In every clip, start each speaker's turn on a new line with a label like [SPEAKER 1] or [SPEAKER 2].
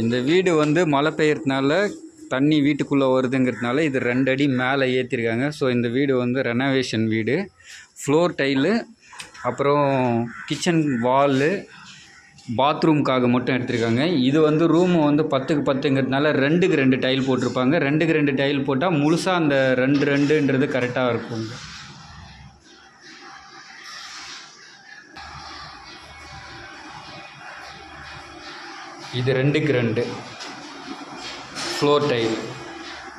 [SPEAKER 1] இந்த வீடு வந்து மழை பெய்யறதுனால தண்ணி வீட்டுக்குள்ளே வருதுங்கிறதுனால இது 2 அடி மேலே ஏற்றிருக்காங்க. ஸோ இந்த வீடு வந்து ரெனோவேஷன் வீடு. ஃப்ளோர் டைலு, அப்புறம் கிச்சன் வாலு, பாத்ரூம்காக மட்டும் எடுத்திருக்காங்க. இது வந்து ரூமு வந்து 10க்கு 10ங்கிறதுனால 2க்கு 2 டைல் போட்டிருப்பாங்க. 2க்கு 2 டைல் போட்டால் முழுசாக அந்த 2ன்றது கரெக்டாக இருக்கும். இது 2க்கு 2 ஃப்ளோர் டைல்.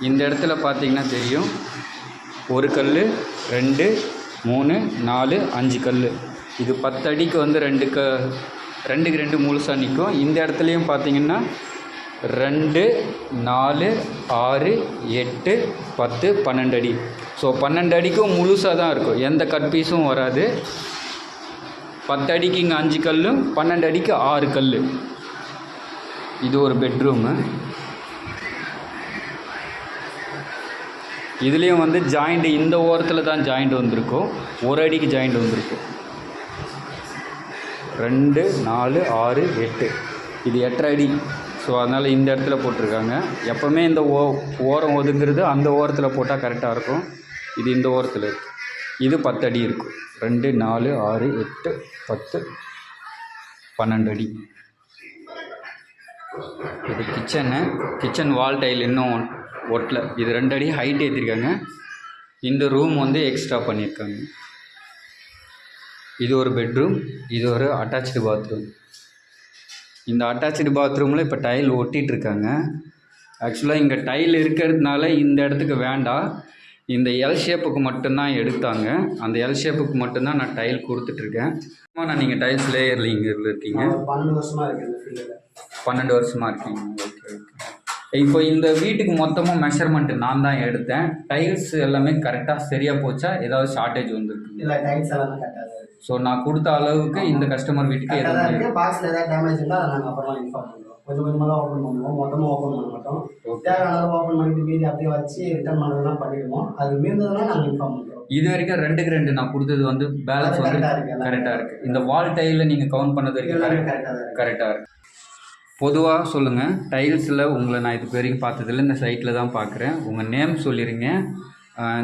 [SPEAKER 1] இந்த இடத்துல பார்த்தீங்கன்னா தெரியும், ஒரு கல், 2, 3, 4, 5 கல். இது 10 அடிக்கு வந்து 2க்கு 2 முழுசாக நிற்கும். இந்த இடத்துலையும் பார்த்தீங்கன்னா 2, 4, 6, 8, 10, 12 அடி. ஸோ 12 அடிக்கும் முழுசாக தான் இருக்கும், எந்த கட் பீஸும் வராது. 10 அடிக்கு இங்கே 5 கல்லும், 12 அடிக்கு 6 கல். இது ஒரு பெட்ரூமு. இதுலேயும் வந்து ஜாயிண்ட் இந்த ஓரத்தில் தான் ஜாயிண்ட் வந்திருக்கும், ஒரு அடிக்கு ஜாயிண்ட் வந்திருக்கும். 2, 4, 6, 8. இது 8.5 அடி. ஸோ அதனால் இந்த இடத்துல போட்டிருக்காங்க. எப்போவுமே இந்த ஓரம் ஒதுங்கிறது அந்த ஓரத்தில் போட்டால் கரெக்டாக இருக்கும். இது இந்த ஓரத்தில் இருக்குது. இது 10 அடி இருக்கும். 2, 4, 6, 8, 10, 12 அடி. இது கிச்சன் வால் டைல் இன்னும் ஒட்டல. இது 2 அடி ஹைட் ஏற்றிருக்காங்க. இந்த ரூம் வந்து எக்ஸ்ட்ரா பண்ணியிருக்காங்க. இது ஒரு பெட்ரூம், இது ஒரு அட்டாச்சு பாத்ரூம். இந்த அட்டாச்சு பாத்ரூமில் இப்போ டைல் ஒட்டிகிட்ருக்காங்க. ஆக்சுவலாக இங்கே டைல் இருக்கிறதுனால இந்த இடத்துக்கு வேண்டாம், இந்த எல் ஷேப்புக்கு மட்டும்தான் எடுத்தாங்க. அந்த எல் ஷேப்புக்கு மட்டும்தான் நான் டைல் கொடுத்துட்ருக்கேன். நான் நீங்கள் டைல்ஸ் லேயரில் இங்கே இருக்கீங்க,
[SPEAKER 2] 12 வருஷமாக இருக்குது.
[SPEAKER 1] 12 வருஷமாக இருக்கீங்க. ஓகே. இப்போ இந்த வீட்டுக்கு மொத்தமாக மெஷர்மெண்ட் நான் தான் எடுத்தேன். டைல்ஸ் எல்லாமே கரெக்டாக சரியாக போச்சா, ஏதாவது ஷார்ட்டேஜ் வந்துருக்கு?
[SPEAKER 2] இல்லை, டைல்ஸ் எல்லாமே கரெக்டாக இருக்குது.
[SPEAKER 1] ஸோ நான் கொடுத்த அளவுக்கு இந்த கஸ்டமர் வீட்டுக்கு
[SPEAKER 2] எதாவது பாக்ஸில் ஏதாவது டேமேஜ் இருந்தால் அதை நாங்கள் அப்புறமா இன்ஃபார்ம் பண்ணுறோம். கொஞ்சமாக தான் ஓப்பன் பண்ணுவோம், மொத்தமாக ஓப்பன் பண்ண மாட்டோம். தேவையானதை ஓப்பன் பண்ணிட்டு மீதி அப்படியே வச்சு ரிட்டர்ன் பண்ணுறதுலாம் பண்ணிடுவோம். அது மீந்ததுன்னா நாங்கள் இன்ஃபார்ம் பண்ணுறோம்.
[SPEAKER 1] இது வரைக்கும் 2க்கு 2 நான் கொடுத்தது வந்து பேலன்ஸ் வந்து கரெக்டாக இருக்குது. இந்த வால் டைலில் நீங்கள் கவுண்ட் பண்ணது வரைக்கும் கரெக்டாக இருக்குது. பொதுவாக சொல்லுங்கள், டைல்ஸில் உங்களை நான் இதுக்கு வரைக்கும் பார்த்ததில்ல, இந்த சைட்டில் தான் பார்க்குறேன். உங்கள் நேம் சொல்லிடுங்க.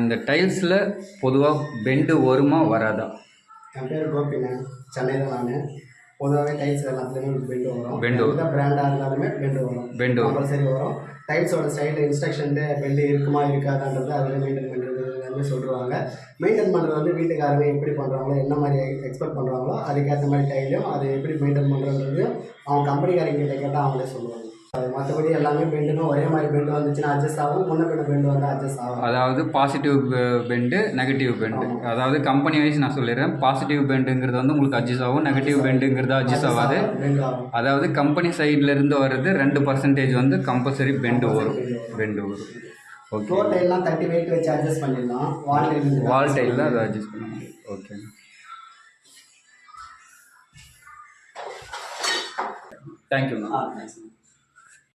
[SPEAKER 1] இந்த டைல்ஸில் பொதுவாக பெண்டு வருமா வராதா?
[SPEAKER 2] என் பேர் கோபிங்க, சென்னையில். நான் பொதுவாகவே டைல்ஸ் எல்லாத்துலேயுமே பெண்டு வரும். எந்த பிராண்டாக இருந்தாலுமே பெண்டு வரும், சரி வரும். டைல்ஸோட ஸ்டைல் இன்ஸ்ட்ரக்ஷன் பெண்டு இருக்குமா இருக்காதான்றது அதில் மெயின்டைன் பண்ணுறது எல்லாமே சொல்லுவாங்க. மெயின்டைன் பண்ணுறது வந்து வீட்டுக்காரங்க எப்படி பண்ணுறாங்களோ, என்ன மாதிரி எக்ஸ்பெக்ட் பண்ணுறாங்களோ அதுக்கேற்ற மாதிரி டைலையும் அது எப்படி மெயின்டைன் பண்ணுறதுலையும் அவங்க கம்பெனிக்காரங்கிட்ட கேட்டால் அவங்களே சொல்லுவாங்க. மற்றபடி எல்லாமே பெண்டுன்னு ஒரே மாதிரி பெண்டு வந்துச்சுன்னா அட்ஜஸ்ட் ஆகும், முன்ன பின்ன பெண்டு வந்து அட்ஜஸ்ட் ஆகும்.
[SPEAKER 1] அதாவது பாசிட்டிவ் பெண்டு, நெகட்டிவ் பெண்டு. அதாவது கம்பெனி வைஸ் நான் சொல்லிடுறேன். பாசிட்டிவ் பெண்டுங்கிறது வந்து உங்களுக்கு அட்ஜஸ்ட் ஆகும், நெகட்டிவ் பெண்டுங்கிறது அட்ஜஸ்ட் ஆகாது. அதாவது கம்பெனி சைட்லேருந்து வர்றது 2% வந்து கம்பல்சரி பெண்டு வரும். ஓகே.
[SPEAKER 2] ஃப்ளோர் டைல்லாம் 30 வெயிட் வச்சு அட்ஜஸ்ட் பண்ணிடலாம்.
[SPEAKER 1] வால் டைலில் அதை அட்ஜஸ்ட் பண்ணலாம். ஓகே. Thank you ma'am.